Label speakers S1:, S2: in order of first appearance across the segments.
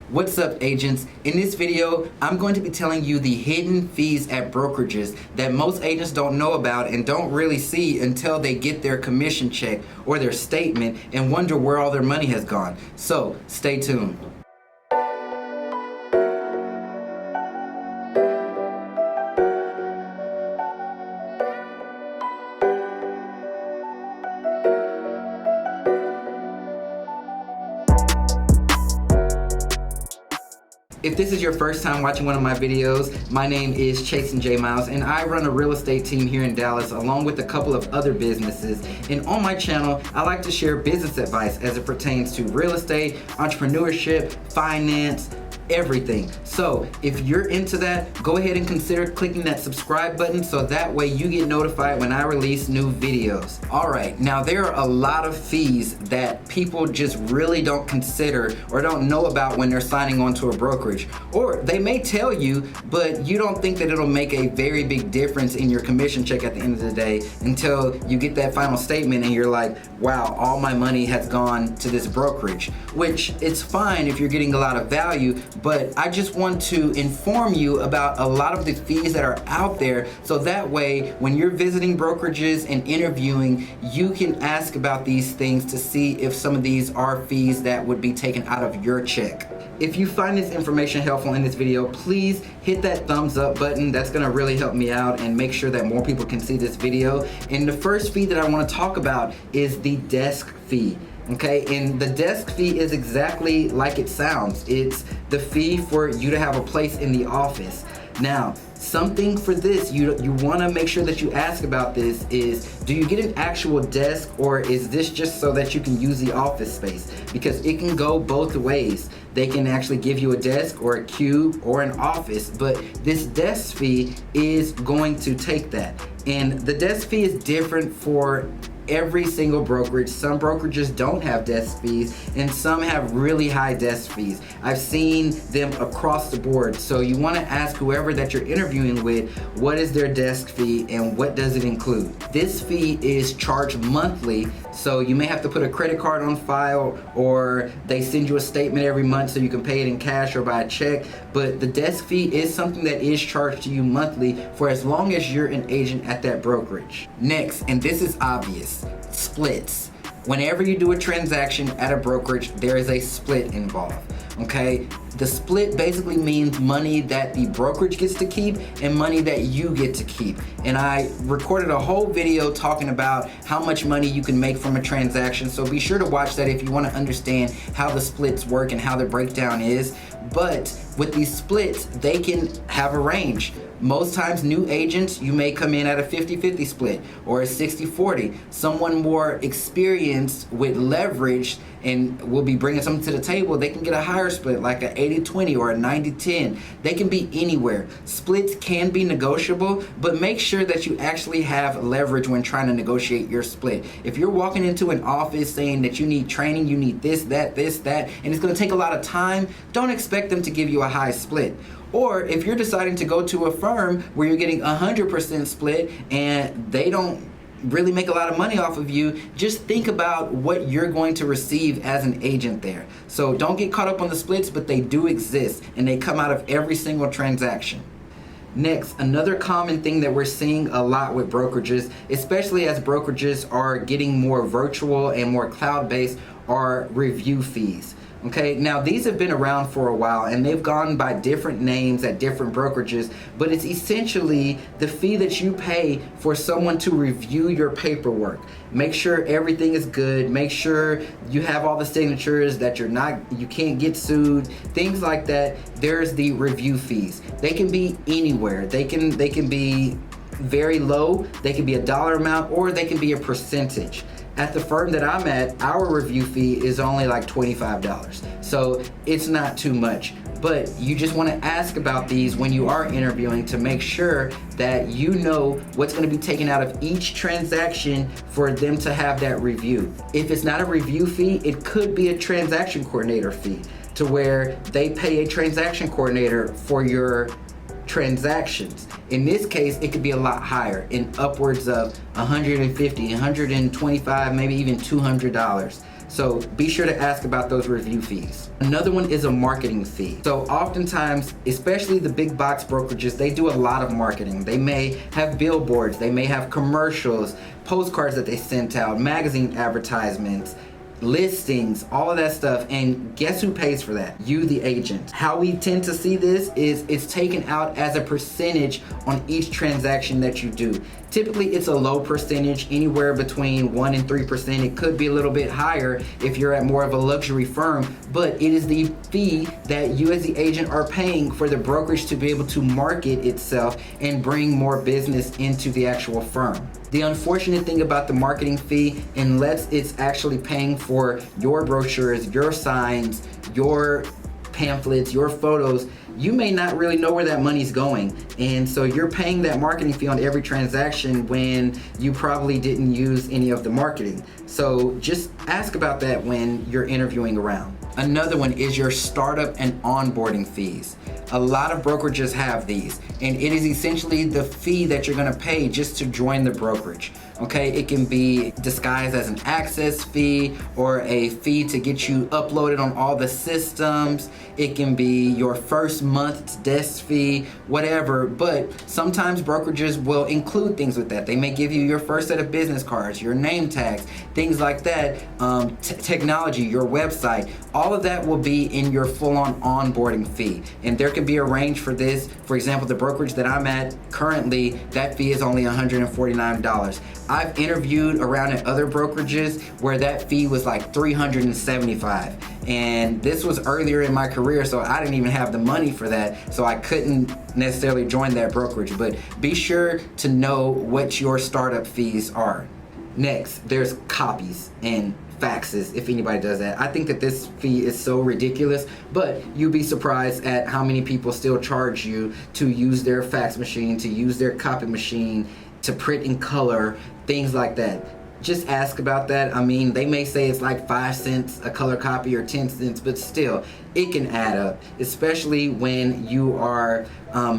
S1: What's up, agents? In this video, I'm going to be telling you the hidden fees at brokerages that most agents don't know about and don't really see until they get their commission check or their statement and wonder where all their money has gone. So, stay tuned. If this is your first time watching one of my videos, my name is Chastin and I run a real estate team here in Dallas along with a couple of other businesses. And on my channel, I like to share business advice as it pertains to real estate, entrepreneurship, finance, everything. So if you're into that, go ahead and consider clicking that subscribe button so that way you get notified when I release new videos. Alright, now there are a lot of fees that people just really don't consider or don't know about when they're signing on to a brokerage. Or they may tell you, but you don't think that it'll make a very big difference in your commission check at the end of the day until you get that final statement and you're like, wow, all my money has gone to this brokerage. Which it's fine if you're getting a lot of value, but I just want to inform you about a lot of the fees that are out there so that way when you're visiting brokerages and interviewing, you can ask about these things to see if some of these are fees that would be taken out of your check. If you find this information helpful in this video, please hit that thumbs up button. That's gonna really help me out and make sure that more people can see this video. And the first fee that I wanna talk about is the desk fee. Okay, and the desk fee is exactly like it sounds. It's the fee for you to have a place in the office. Now, something for this, you want to make sure that you ask about this is, do you get an actual desk or is this just so that you can use the office space? Because it can go both ways. They can actually give you a desk or a cube or an office, but this desk fee is going to take that. And the desk fee is different for every single brokerage. Some brokerages don't have desk fees and some have really high desk fees. I've seen them across the board. So you want to ask whoever that you're interviewing with, what is their desk fee and what does it include? This fee is charged monthly, so you may have to put a credit card on file or they send you a statement every month so you can pay it in cash or by a check. But the desk fee is something that is charged to you monthly for as long as you're an agent at that brokerage. Next, and this is obvious, splits. Whenever you do a transaction at a brokerage, there is a split involved, okay? The split basically means money that the brokerage gets to keep and money that you get to keep. And I recorded a whole video talking about how much money you can make from a transaction, so be sure to watch that if you want to understand how the splits work and how the breakdown is. But with these splits, they can have a range. Most times new agents, you may come in at a 50-50 split or a 60-40. Someone more experienced with leverage and will be bringing something to the table, they can get a higher split like a 80-20 or a 90-10. They can be anywhere. Splits can be negotiable, but make sure that you actually have leverage when trying to negotiate your split. If you're walking into an office saying that you need training, you need this, that, and it's gonna take a lot of time, don't expect them to give you a high split. Or if you're deciding to go to a firm where you're getting 100% split and they don't really make a lot of money off of you, just think about what you're going to receive as an agent there. So don't get caught up on the splits, but they do exist and they come out of every single transaction. Next, another common thing that we're seeing a lot with brokerages, especially as brokerages are getting more virtual and more cloud-based, are review fees. Okay, now these have been around for a while and they've gone by different names at different brokerages, but it's essentially the fee that you pay for someone to review your paperwork. Make sure everything is good, make sure you have all the signatures, that you can't get sued, things like that. There's the review fees. They can be anywhere. They can be very low, they can be a dollar amount, or they can be a percentage. At the firm that I'm at, our review fee is only like $25. So it's not too much. But you just want to ask about these when you are interviewing to make sure that you know what's going to be taken out of each transaction for them to have that review. If it's not a review fee, it could be a transaction coordinator fee to where they pay a transaction coordinator for your transactions. In this case, it could be a lot higher, in upwards of $150, $125, maybe even $200. So be sure to ask about those review fees. Another one is a marketing fee. So oftentimes, especially the big box brokerages, they do a lot of marketing. They may have billboards, they may have commercials, postcards that they sent out, magazine advertisements, listings, all of that stuff. And guess who pays for that? You, the agent. How we tend to see this is it's taken out as a percentage on each transaction that you do. Typically, it's a low percentage, anywhere between 1% and 3%. It could be a little bit higher if you're at more of a luxury firm, but it is the fee that you as the agent are paying for the brokerage to be able to market itself and bring more business into the actual firm. The unfortunate thing about the marketing fee, unless it's actually paying for your brochures, your signs, your pamphlets, your photos, you may not really know where that money's going. And so you're paying that marketing fee on every transaction when you probably didn't use any of the marketing. So just ask about that when you're interviewing around. Another one is your startup and onboarding fees. A lot of brokerages have these, and it is essentially the fee that you're gonna pay just to join the brokerage. Okay, it can be disguised as an access fee or a fee to get you uploaded on all the systems. It can be your first month's desk fee, whatever, but sometimes brokerages will include things with that. They may give you your first set of business cards, your name tags, things like that, technology, your website. All of that will be in your full-on onboarding fee. And there can be a range for this. For example, the brokerage that I'm at currently, that fee is only $149. I've interviewed around at other brokerages where that fee was like $375. And this was earlier in my career, so I didn't even have the money for that, so I couldn't necessarily join that brokerage. But be sure to know what your startup fees are. Next, there's copies and faxes, if anybody does that. I think that this fee is so ridiculous, but you'd be surprised at how many people still charge you to use their fax machine, to use their copy machine, to print in color, things like that. Just ask about that. I mean, they may say it's like 5 cents a color copy or 10 cents, but still, it can add up, especially when you are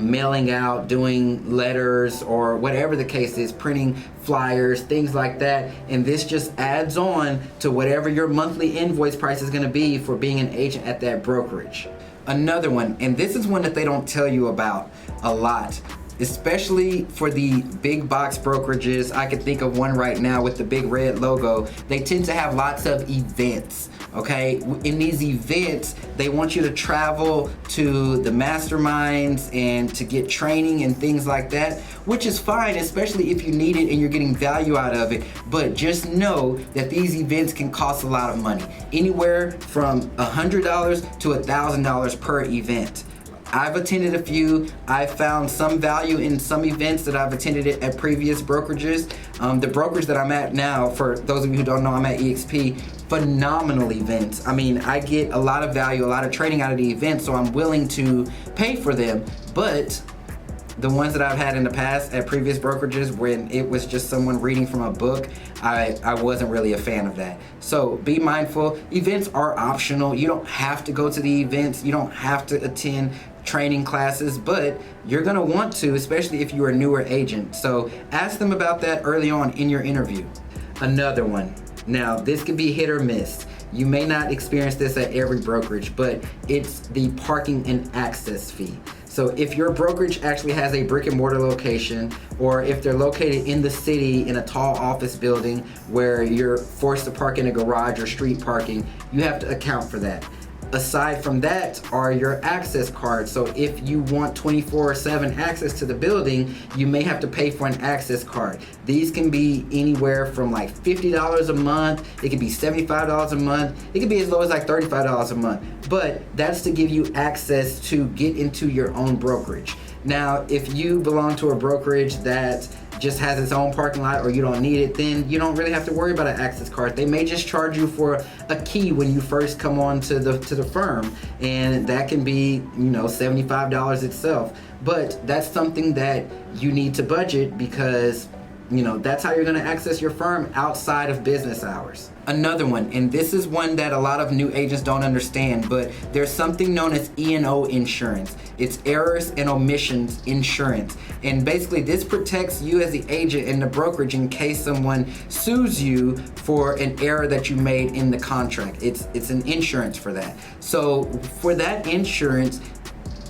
S1: mailing out, doing letters, or whatever the case is, printing flyers, things like that. And this just adds on to whatever your monthly invoice price is gonna be for being an agent at that brokerage. Another one, and this is one that they don't tell you about a lot, especially for the big box brokerages. I can think of one right now with the big red logo. They tend to have lots of events, okay? In these events, they want you to travel to the masterminds and to get training and things like that, which is fine, especially if you need it and you're getting value out of it. But just know that these events can cost a lot of money, anywhere from $100 to $1,000 per event. I've attended a few. I've found some value in some events that I've attended at previous brokerages. The brokerage that I'm at now, for those of you who don't know, I'm at EXP, phenomenal events. I mean, I get a lot of value, a lot of training out of the events, so I'm willing to pay for them. But the ones that I've had in the past at previous brokerages, when it was just someone reading from a book, I wasn't really a fan of that. So be mindful. Events are optional. You don't have to go to the events. You don't have to attend training classes, but you're gonna want to, especially if you're a newer agent. So ask them about that early on in your interview. Another one. Now, this can be hit or miss. You may not experience this at every brokerage, but it's the parking and access fee. So if your brokerage actually has a brick and mortar location, or if they're located in the city in a tall office building where you're forced to park in a garage or street parking, you have to account for that. Aside from that are your access cards. So if you want 24/7 access to the building, you may have to pay for an access card. These can be anywhere from like $50 a month. It can be $75 a month. It can be as low as like $35 a month. But that's to give you access to get into your own brokerage. Now, if you belong to a brokerage that just has its own parking lot, or you don't need it, then you don't really have to worry about an access card. They may just charge you for a key when you first come on to the firm, and that can be, $75 itself. But that's something that you need to budget, because That's how you're going to access your firm outside of business hours. Another one, and this is one that a lot of new agents don't understand, but there's something known as E&O insurance. It's errors and omissions insurance. And basically this protects you as the agent in the brokerage in case someone sues you for an error that you made in the contract. It's an insurance for that. So for that insurance,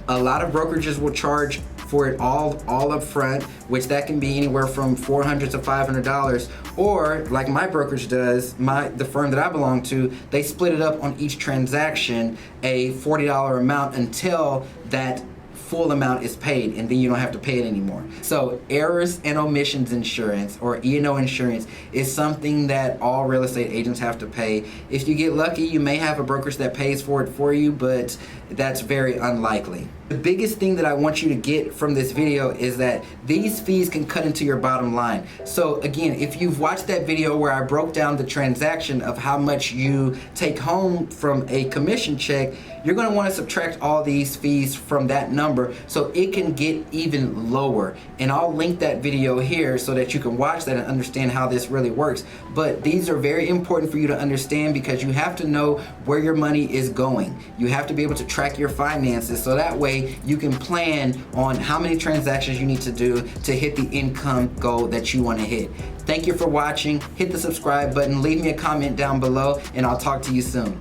S1: a lot of brokerages will charge for it all up front, which that can be anywhere from $400 to $500, or like my brokerage does, the firm that I belong to, they split it up on each transaction, a $40 amount until that full amount is paid, and then you don't have to pay it anymore. So errors and omissions insurance, or E&O insurance, is something that all real estate agents have to pay. If you get lucky, you may have a brokerage that pays for it for you, but that's very unlikely. The biggest thing that I want you to get from this video is that these fees can cut into your bottom line. So again, if you've watched that video where I broke down the transaction of how much you take home from a commission check, you're going to want to subtract all these fees from that number so it can get even lower. And I'll link that video here so that you can watch that and understand how this really works. But these are very important for you to understand because you have to know where your money is going. You have to be able to track your finances so that way you can plan on how many transactions you need to do to hit the income goal that you want to hit. Thank you for watching. Hit the subscribe button, leave me a comment down below, and I'll talk to you soon.